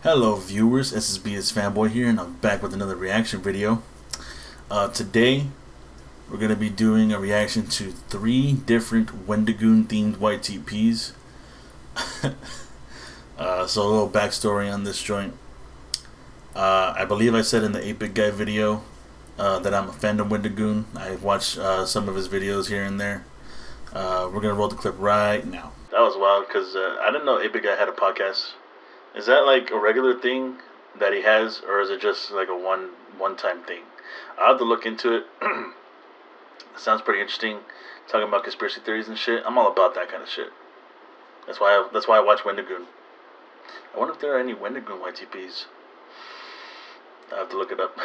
Hello viewers, SSBSfanboy here, and I'm back with another reaction video. Today, we're going to be doing a reaction to 3 different Wendigoon themed YTPs. So a little backstory on this joint. I believe I said in the 8-Bit Guy video that I'm a fan of Wendigoon. I've watched some of his videos here and there. We're going to roll the clip right now. That was wild because I didn't know 8-Bit Guy had a podcast. Is that like a regular thing that he has, or is it just like a one-time thing? I'll have to look into it. It sounds pretty interesting. Talking about conspiracy theories and shit. I'm all about that kind of shit. That's why I watch Wendigoon. I wonder if there are any Wendigoon YTPs. I have to look it up.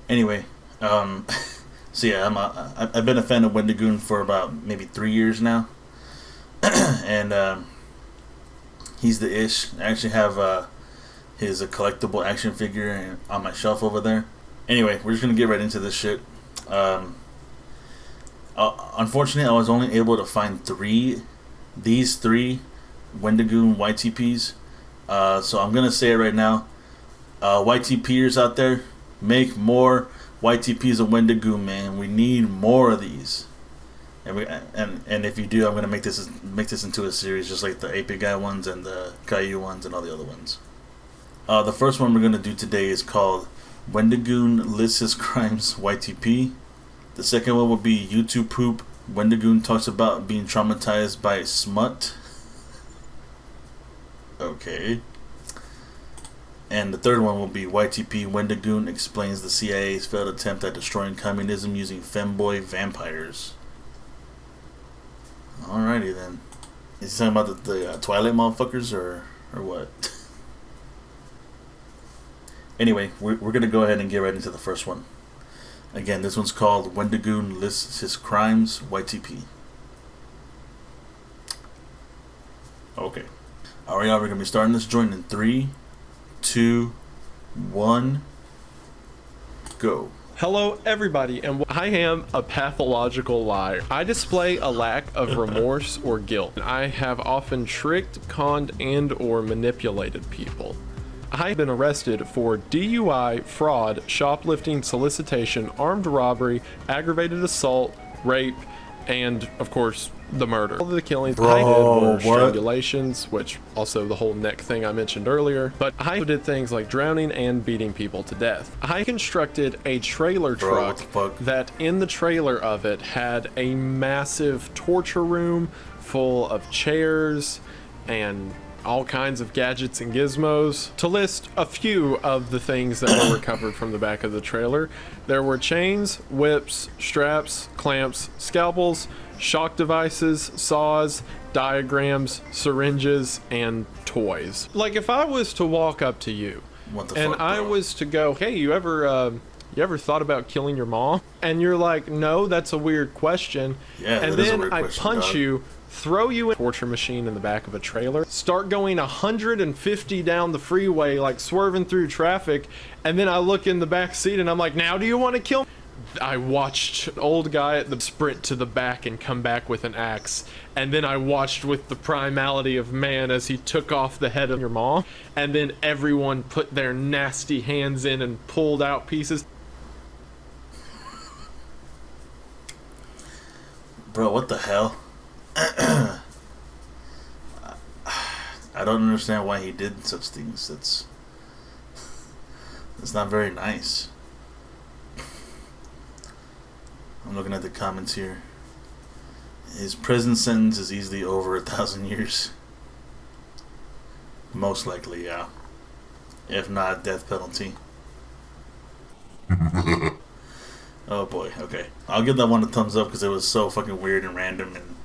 Anyway, so yeah, I've been a fan of Wendigoon for about maybe 3 years now, and he's the ish. I actually have his collectible action figure on my shelf over there. Anyway, we're just gonna get right into this shit. Unfortunately, I was only able to find these three Wendigoon YTPs. So I'm gonna say it right now. YTPers out there, make more YTPs of Wendigoon, man. We need more of these. And if you do, I'm gonna make this into a series, just like the 8-Bit Guy ones and the Caillou ones and all the other ones. The first one we're gonna do today is called Wendigoon Lists His Crimes YTP. The second one will be YouTube Poop. Wendigoon talks about being traumatized by smut. Okay. And the third one will be YTP Wendigoon explains the CIA's failed attempt at destroying communism using femboy vampires. Alrighty then. Is he talking about the Twilight motherfuckers or what? Anyway, we're gonna go ahead and get right into the first one. Again, this one's called Wendigoon Lists His Crimes YTP. Okay. Alright, y'all, we're gonna be starting this joint in 3, 2, 1, go. Hello everybody, and I am a pathological liar. I display a lack of remorse or guilt. I have often tricked, conned, and or manipulated people. I've been arrested for DUI, fraud, shoplifting, solicitation, armed robbery, aggravated assault, rape, and of course the murder. All of the killings I did were strangulations, which also the whole neck thing I mentioned earlier, but I did things like drowning and beating people to death. I constructed a trailer truck that in the trailer of it had a massive torture room full of chairs and all kinds of gadgets and gizmos. To list a few of the things that were recovered from the back of the trailer, there were chains, whips, straps, clamps, scalpels, shock devices, saws, diagrams, syringes, and toys. Like if I was to walk up to you and I was to go, hey, you ever thought about killing your mom? And you're like, no, that's a weird question. Yeah, and then I punch you, throw you in a torture machine in the back of a trailer, start going 150 down the freeway, like swerving through traffic, and then I look in the back seat and I'm like, now do you want to kill me? I watched an old guy at the sprint to the back and come back with an axe, and then I watched with the primality of man as he took off the head of your mom, and then everyone put their nasty hands in and pulled out pieces. Bro, what the hell? I don't understand why he did such things. It's not very nice. I'm looking at the comments here. His prison sentence is easily over 1,000 years. Most likely, yeah. If not, death penalty. Oh boy, okay. I'll give that one a thumbs up because it was so fucking weird and random and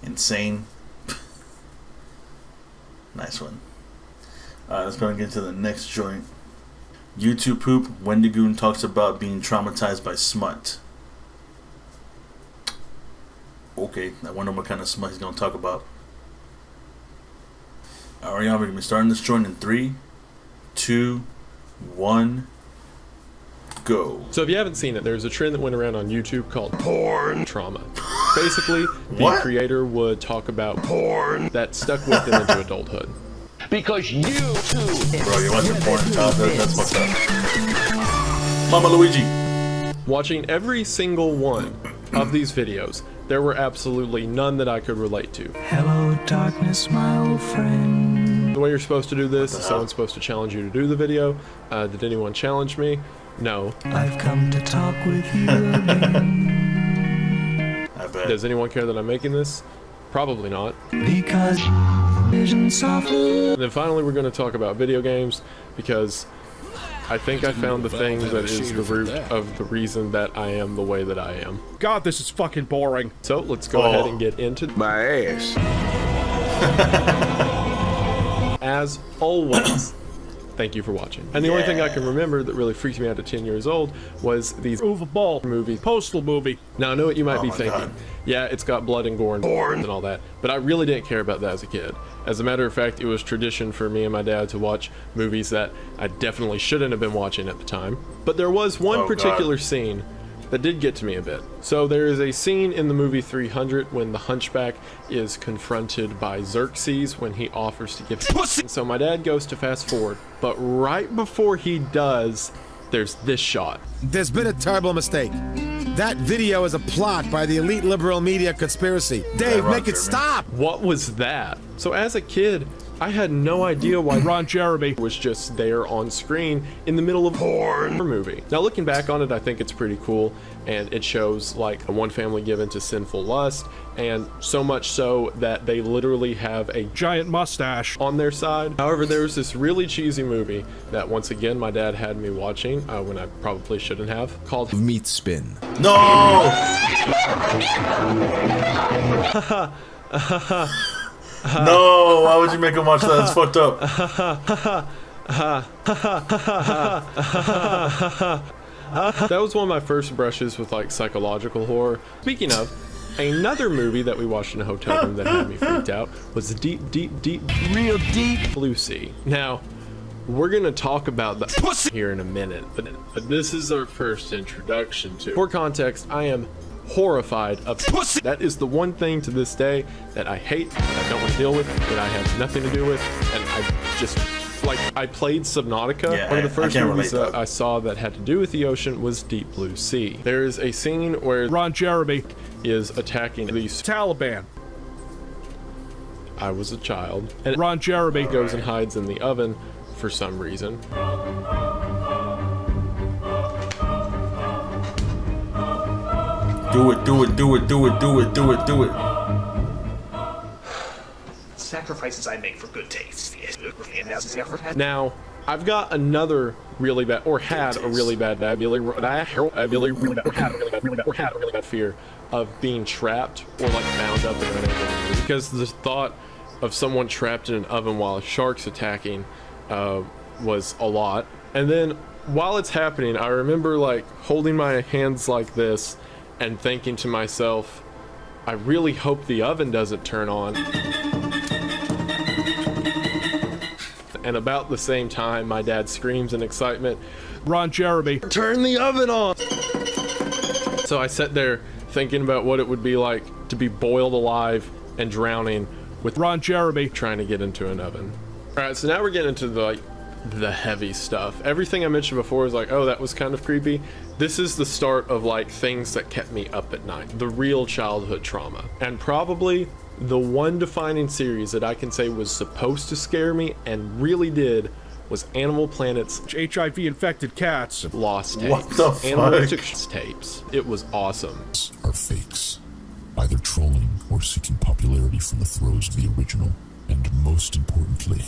insane. Nice one. Let's go and get into the next joint. YouTube Poop. Wendigoon talks about being traumatized by smut. Okay, I wonder what kind of smut he's gonna talk about. Alright, y'all, we're gonna be starting this joint in 3, 2, 1, go. So if you haven't seen it, there's a trend that went around on YouTube called porn trauma. Basically, the creator would talk about porn that stuck with him into adulthood. because you too. Bro, you watching porn in childhood? That's what's up. Mama Luigi. Watching every single one of these videos, there were absolutely none that I could relate to. Hello, darkness, my old friend. The way you're supposed to do this is someone's supposed to challenge you to do the video. Did anyone challenge me? No. I've come to talk with you again. I bet. Does anyone care that I'm making this? Probably not. Because vision softly. And then finally we're going to talk about video games, because I think I found the thing that is the root of the reason that I am the way that I am. God, this is fucking boring. So let's go ahead and get into My ass. As always, thank you for watching. And the only thing I can remember that really freaked me out at 10 years old was these Uwe Ball movie. Postal movie. Now I know what you might Oh be my thinking. God. Yeah, it's got blood and gore and all that, but I really didn't care about that as a kid. As a matter of fact, it was tradition for me and my dad to watch movies that I definitely shouldn't have been watching at the time. But there was one Oh, particular God. scene that did get to me a bit. So there is a scene in the movie 300 when the Hunchback is confronted by Xerxes when he offers to give pussy. So my dad goes to fast forward, but right before he does, there's this shot. There's been a terrible mistake. That video is a plot by the elite liberal media conspiracy. Dave, Ron make it Jeremy. stop! What was that? So as a kid, I had no idea why Ron Jeremy. was just there on screen in the middle of a porn movie. Now looking back on it, I think it's pretty cool, and it shows like one family given to sinful lust, and so much so that they literally have a Giant mustache. on their side. However, there was this really cheesy movie that once again my dad had me watching when I probably shouldn't have, called Meat spin. No! No! Why would you make him watch that? It's fucked up. That was one of my first brushes with like psychological horror. Speaking of, another movie that we watched in a hotel room that had me freaked out was Deep Real Deep Blue Sea. Now, we're gonna talk about the pussy here in a minute, but this is our first introduction to. For context, I am horrified of pussy. That is the one thing to this day that I hate, that I don't want to deal with, that I have nothing to do with, and I just, like, I played Subnautica. Yeah, One of the I first can't movies relate, that though. I saw that had to do with the ocean was Deep Blue Sea. There is a scene where Ron Jeremy. is attacking these. Taliban. I was a child, and Ron Jeremy. goes and hides in the oven for some reason. Do it, do it, do it, do it, do it, do it, do it. Sacrifices I make for good taste. Now, I've got another really bad, or had a really bad fear of being trapped or like bound up in an oven, because the thought of someone trapped in an oven while a shark's attacking was a lot. And then while it's happening, I remember like holding my hands like this and thinking to myself, I really hope the oven doesn't turn on. And about the same time, my dad screams in excitement, Ron Jeremy. "Turn the oven on!" So I sat there thinking about what it would be like to be boiled alive and drowning with Ron Jeremy. trying to get into an oven. All right, so now we're getting into the heavy stuff. Everything I mentioned before is like, oh, that was kind of creepy. This is the start of like things that kept me up at night, the real childhood trauma. And probably the one defining series that I can say was supposed to scare me and really did was Animal Planet's HIV infected cats. Lost Tapes. What the Analytics fuck? tapes. It was awesome. Are fakes, either trolling or seeking popularity from the throes of the original, and most importantly,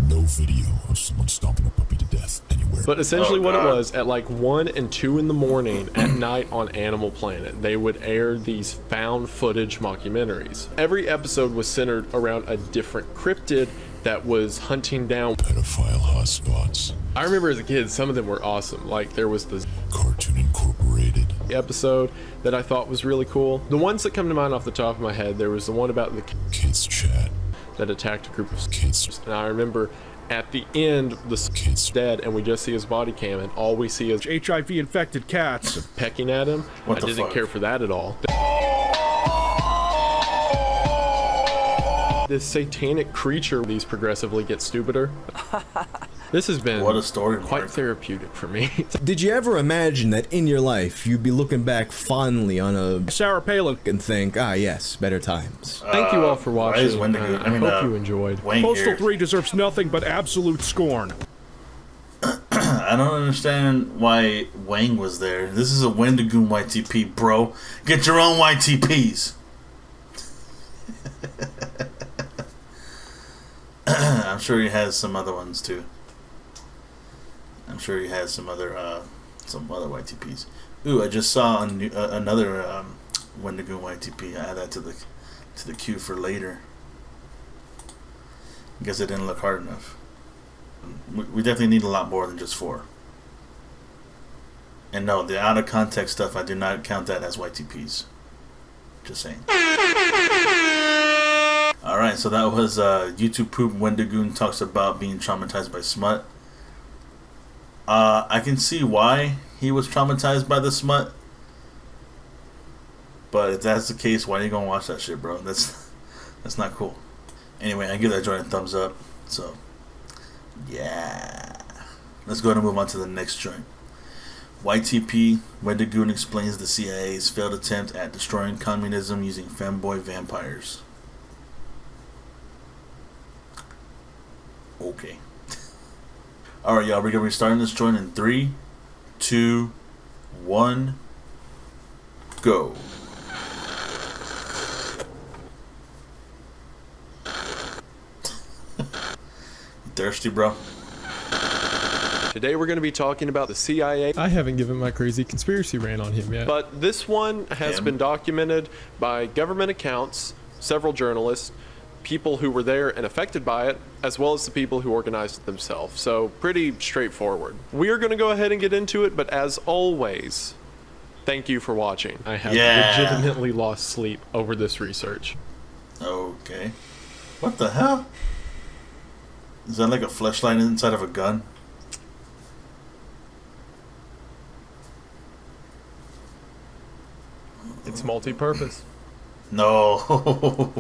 no video of someone stomping a puppy to death anywhere. But essentially Oh, what it God. was, at like 1 and 2 in the morning at night on Animal Planet, they would air these found footage mockumentaries. Every episode was centered around a different cryptid that was hunting down. Pedophile hotspots, I remember as a kid, some of them were awesome. Like there was this Cartoon Incorporated, episode that I thought was really cool. The ones that come to mind off the top of my head, there was the one about the Kids Chat, that attacked a group of Kids, and I remember at the end, the Kids, dead, and we just see his body cam, and all we see is HIV infected cats. pecking at him. What I the didn't fuck? care for that at all. This satanic creature, these progressively get stupider. This has been What a story, quite Mark. therapeutic for me. Did you ever imagine that in your life you'd be looking back fondly on a Sarah Palin. and think, ah yes, better times? Thank you all for why watching. is Wendigoon- I hope you enjoyed. Wayne Postal here. 3 deserves nothing but absolute scorn. I don't understand why Wang was there. This is a Wendigoon YTP, bro. Get your own YTPs. I'm sure he has some other ones too. I'm sure he has some other YTPs. Ooh, I just saw another Wendigoon YTP. I add that to the queue for later. I guess it didn't look hard enough. We definitely need a lot more than just 4. And no, the out of context stuff, I do not count that as YTPs. Just saying. Alright, so that was YouTube Poop. Wendigoon talks about being traumatized by smut. I can see why he was traumatized by the smut. But if that's the case, why are you gonna watch that shit, bro? That's not cool. Anyway, I give that joint a thumbs up. So, yeah. Let's go ahead and move on to the next joint. YTP, Wendigoon explains the CIA's failed attempt at destroying communism using femboy vampires. Okay. Alright, y'all, we're going to be starting this joint in 3, 2, 1, go. You thirsty, bro? Today we're going to be talking about the CIA. I haven't given my crazy conspiracy rant on him yet. But this one has been documented by government accounts, several journalists, people who were there and affected by it, as well as the people who organized it themselves. So pretty straightforward. We are going to go ahead and get into it, but as always, thank you for watching. I have legitimately lost sleep over this research. Okay. What the hell? Is that like a fleshlight inside of a gun? It's multi-purpose. No.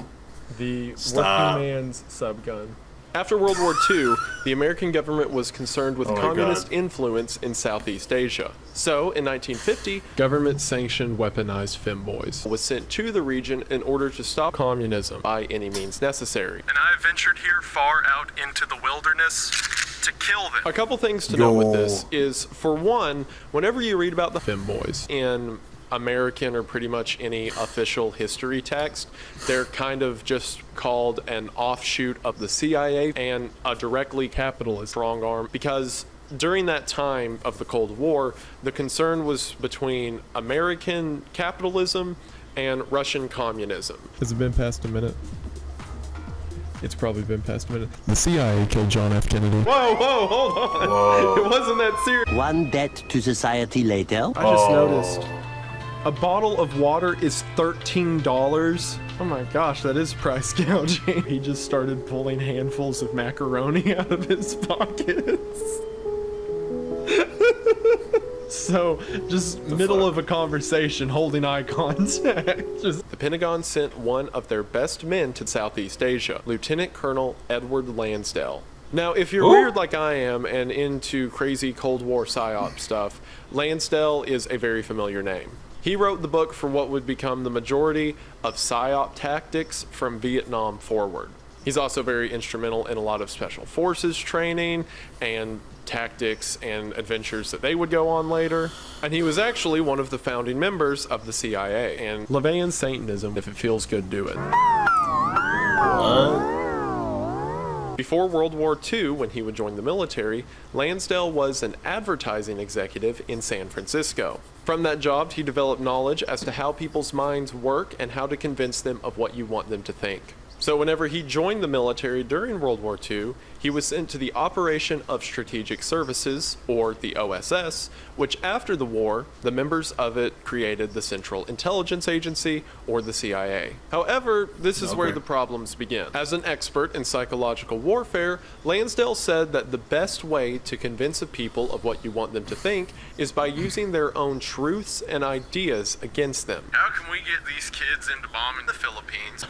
The Stop. working man's subgun. After World War II, the American government was concerned with communist influence in Southeast Asia. So, in 1950, government-sanctioned weaponized femboys was sent to the region in order to stop communism by any means necessary. And I ventured here far out into the wilderness to kill them. A couple things to note with this is, for one, whenever you read about the femboys in American or pretty much any official history text, they're kind of just called an offshoot of the CIA and a directly capitalist strong arm, because during that time of the Cold War, the concern was between American capitalism and Russian communism. Has it been past a minute? It's probably been past a minute. The CIA killed John F. Kennedy. Whoa, hold on. Whoa. It wasn't that serious. One debt to society later. I just noticed a bottle of water is $13. Oh my gosh, that is price gouging. He just started pulling handfuls of macaroni out of his pockets. So, just middle of a conversation, holding eye contact. The Pentagon sent one of their best men to Southeast Asia, Lieutenant Colonel Edward Lansdale. Now, if you're weird like I am and into crazy Cold War psyop stuff, Lansdale is a very familiar name. He wrote the book for what would become the majority of psyop tactics from Vietnam forward. He's also very instrumental in a lot of special forces training and tactics and adventures that they would go on later. And he was actually one of the founding members of the CIA. And LaVeyan Satanism, if it feels good, do it. What? Before World War II, when he would join the military, Lansdale was an advertising executive in San Francisco. From that job, he developed knowledge as to how people's minds work and how to convince them of what you want them to think. So whenever he joined the military during World War II, he was sent to the Operation of Strategic Services, or the OSS, which after the war, the members of it created the Central Intelligence Agency, or the CIA. However, this is where the problems begin. As an expert in psychological warfare, Lansdale said that the best way to convince a people of what you want them to think is by using their own truths and ideas against them. How can we get these kids into bombing the Philippines?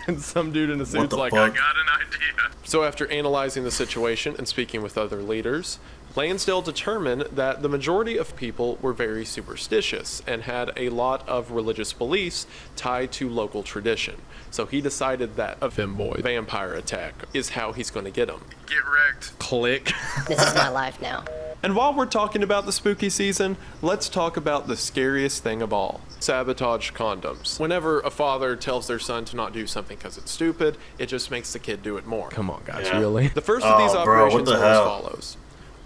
And some dude in a suit's like, fuck? I got an idea. So after analyzing the situation and speaking with other leaders, Lansdale determined that the majority of people were very superstitious and had a lot of religious beliefs tied to local tradition. So he decided that a femboy vampire attack is how he's going to get them. Get wrecked. Click. This is my life now. And while we're talking about the spooky season, let's talk about the scariest thing of all: sabotage condoms. Whenever a father tells their son to not do something because it's stupid, it just makes the kid do it more. Come on, guys, Yeah. really? The first of these Oh, bro, what operations the were as hell? follows.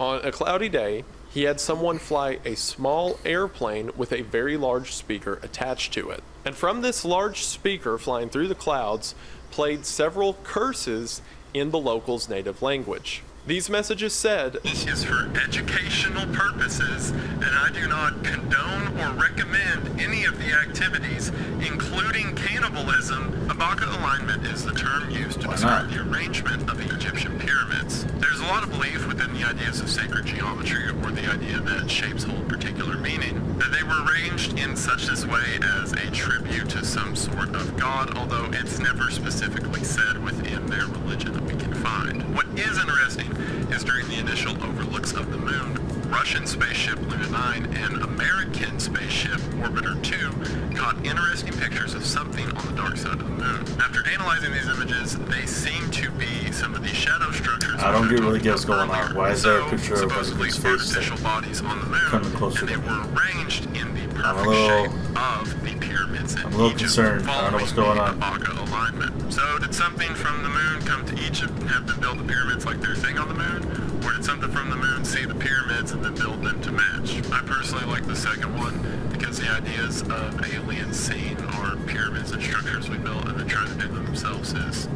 On a cloudy day, he had someone fly a small airplane with a very large speaker attached to it. And from this large speaker flying through the clouds, played several curses in the locals' native language. These messages said, This is for educational purposes, and I do not condone or recommend any of the activities, including cannibalism. Abaka alignment is the term used to describe the arrangement of the Egyptian pyramids. There's a lot of belief within the ideas of sacred geometry, or the idea that shapes hold particular meaning, that they were arranged in such this way as a tribute to some sort of god, although it's never specifically said within their religion that we can find. What is interesting is during the initial overlooks of the moon, Russian spaceship Luna 9 and American spaceship Orbiter 2 caught interesting pictures of something on the dark side of the moon. After analyzing these images, they seem to be some of these shadow structures. I don't really get what's going on. Why is there a picture of supposedly his face artificial bodies on the moon, coming closer and they to me? were arranged in the I'm a perfect little- shape of the pyramids in I'm a little Egypt, concerned. I don't know what's going on. following the Abaka alignment. So did something from the moon come to Egypt and have them build the pyramids like their thing on the moon? Or did something from the moon see the pyramids and then build them to match? I personally like the second one because the ideas of aliens seeing our pyramids and structures we built and then trying to do them themselves is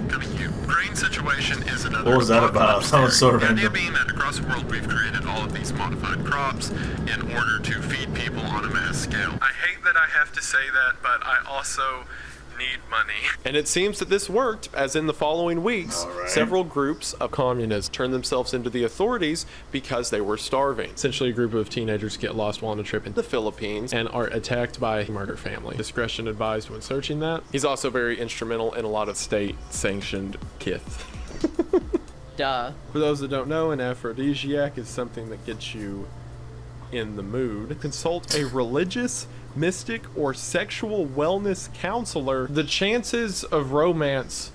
kind of cute. Grain situation is another. What was that about? That was so The idea random. being that across the world we've created all of these modified crops in order to feed people on a mass scale. I hate that I have to say that, but I also need money. And it seems that this worked, as in the following weeks, several groups of communists turned themselves into the authorities because they were starving. Essentially, a group of teenagers get lost while on a trip in the Philippines and are attacked by a murder family. Discretion advised when searching that. He's also very instrumental in a lot of state-sanctioned kith. Duh. For those that don't know, an aphrodisiac is something that gets you in the mood. Consult a religious, mystic, or sexual wellness counselor. The chances of romance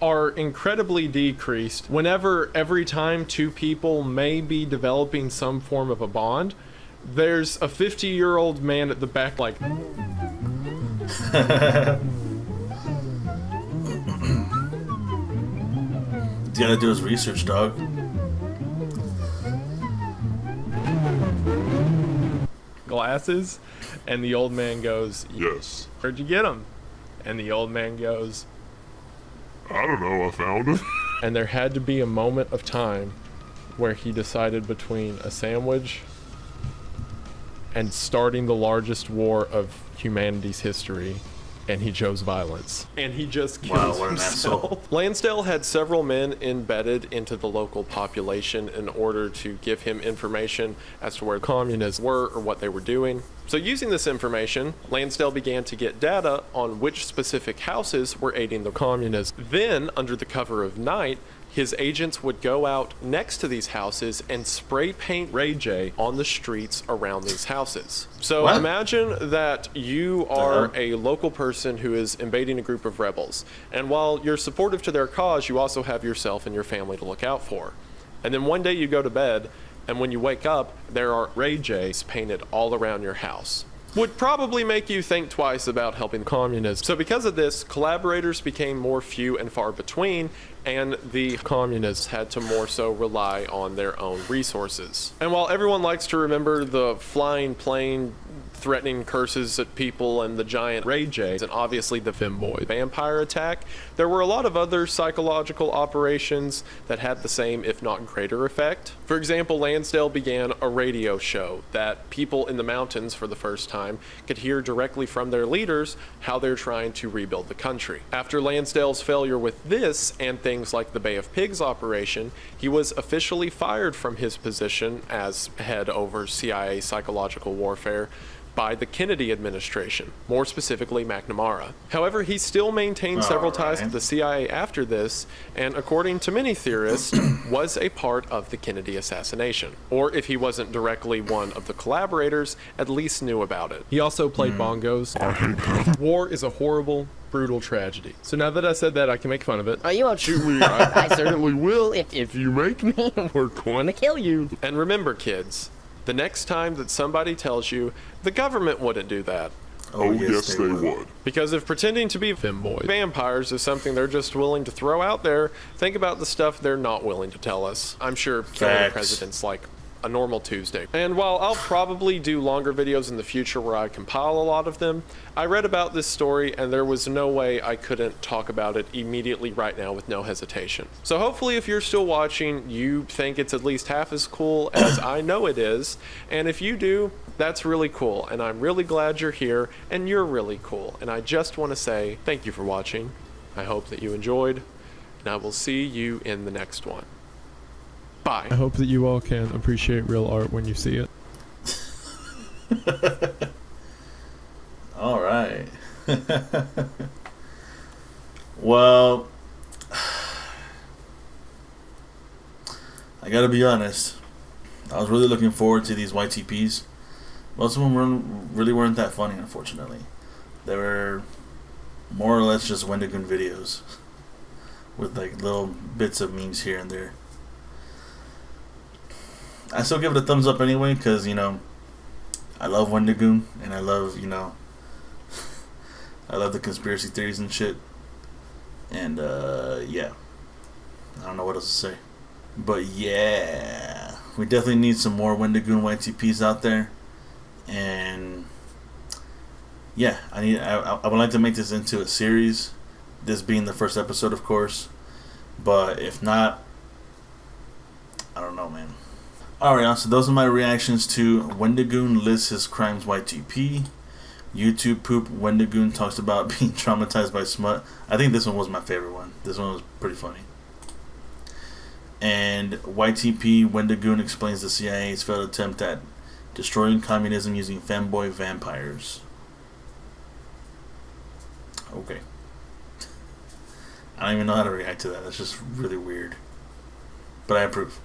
are incredibly decreased whenever every time two people may be developing some form of a bond, there's a 50-year-old man at the back like... He's gotta do his research, dog. glasses, and the old man goes, Yes. Where'd you get them? And the old man goes, I don't know, I found him. and there had to be a moment of time where he decided between a sandwich and starting the largest war of humanity's history, and he chose violence. And he just killed what an asshole. himself. Lansdale had several men embedded into the local population in order to give him information as to where communists were or what they were doing. So using this information, Lansdale began to get data on which specific houses were aiding the communists. Then, under the cover of night, his agents would go out next to these houses and spray paint Ray J on the streets around these houses. So What? imagine that you are a local person who is invading a group of rebels. And while you're supportive to their cause, you also have yourself and your family to look out for. And then one day you go to bed, and when you wake up, there are Ray J's painted all around your house. Would probably make you think twice about helping communists. So because of this, collaborators became more few and far between, and the communists had to more so rely on their own resources. And while everyone likes to remember the flying plane threatening curses at people and the giant Ray J's and obviously the femboy vampire attack, there were a lot of other psychological operations that had the same if not greater effect. For example, Lansdale began a radio show that people in the mountains for the first time could hear directly from their leaders how they're trying to rebuild the country. After Lansdale's failure with this and things like the Bay of Pigs operation, he was officially fired from his position as head over CIA psychological warfare, by the Kennedy administration, more specifically McNamara. However, he still maintained several ties to the CIA after this, and according to many theorists, was a part of the Kennedy assassination. Or if he wasn't directly one of the collaborators, at least knew about it. He also played bongos. War is a horrible, brutal tragedy. So now that I said that, I can make fun of it. Oh, you won't shoot me. I certainly will. If you make me, we're going to kill you. And remember, kids, the next time that somebody tells you the government wouldn't do that. Oh, yes, they would. Because if pretending to be femboy vampires is something they're just willing to throw out there, think about the stuff they're not willing to tell us. I'm sure killing the president's like a normal Tuesday. And while I'll probably do longer videos in the future where I compile a lot of them, I read about this story and there was no way I couldn't talk about it immediately right now with no hesitation. So hopefully if you're still watching, you think it's at least half as cool as I know it is. And if you do, that's really cool. And I'm really glad you're here and you're really cool. And I just want to say thank you for watching. I hope that you enjoyed and I will see you in the next one. Bye. I hope that you all can appreciate real art when you see it. All right. Well, I gotta be honest. I was really looking forward to these YTPs. Most of them really weren't that funny, unfortunately. They were more or less just Wendigoon videos with like little bits of memes here and there. I still give it a thumbs up anyway, because, you know, I love Wendigoon, and I love, you know, I love the conspiracy theories and shit. And, yeah. I don't know what else to say. But, yeah. We definitely need some more Wendigoon YTPs out there. And, yeah, I would like to make this into a series. This being the first episode, of course. But if not, I don't know, man. Alright, so those are my reactions to Wendigoon lists his crimes YTP. YouTube Poop Wendigoon talks about being traumatized by smut. I think this one was my favorite one. This one was pretty funny. And YTP Wendigoon explains the CIA's failed attempt at destroying communism using femboy vampires. Okay. I don't even know how to react to that. That's just really weird. But I approve.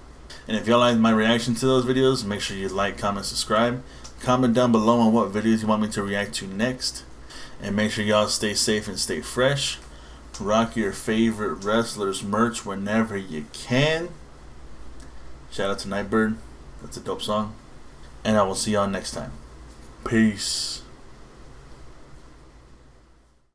And if y'all like my reaction to those videos, make sure you like, comment, subscribe. Comment down below on what videos you want me to react to next. And make sure y'all stay safe and stay fresh. Rock your favorite wrestlers merch whenever you can. Shout out to Nightbird. That's a dope song. And I will see y'all next time. Peace.